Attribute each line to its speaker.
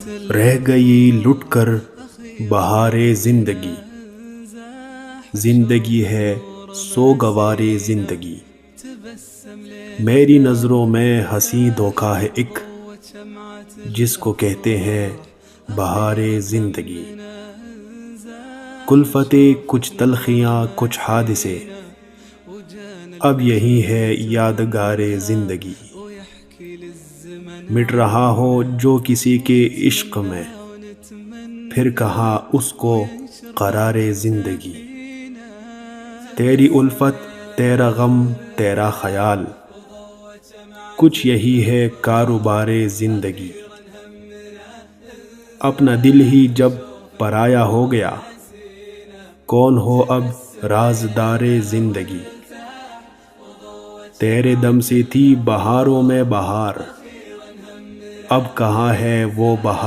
Speaker 1: رہ گئی لٹ کر بہار زندگی، زندگی ہے سوگوار زندگی، میری نظروں میں ہنسی دھوکا ہے ایک، جس کو کہتے ہیں بہار زندگی۔ کلفت کچھ تلخیاں کچھ حادثے، اب یہی ہے یادگار زندگی۔ مٹ رہا ہو جو کسی کے عشق میں، پھر کہاں اس کو قرار زندگی۔ تیری الفت تیرا غم تیرا خیال، کچھ یہی ہے کاروبار زندگی۔ اپنا دل ہی جب پرایا ہو گیا، کون ہو اب رازدار زندگی۔ تیرے دم سے تھی بہاروں میں بہار، اب کہاں ہے وہ بہار۔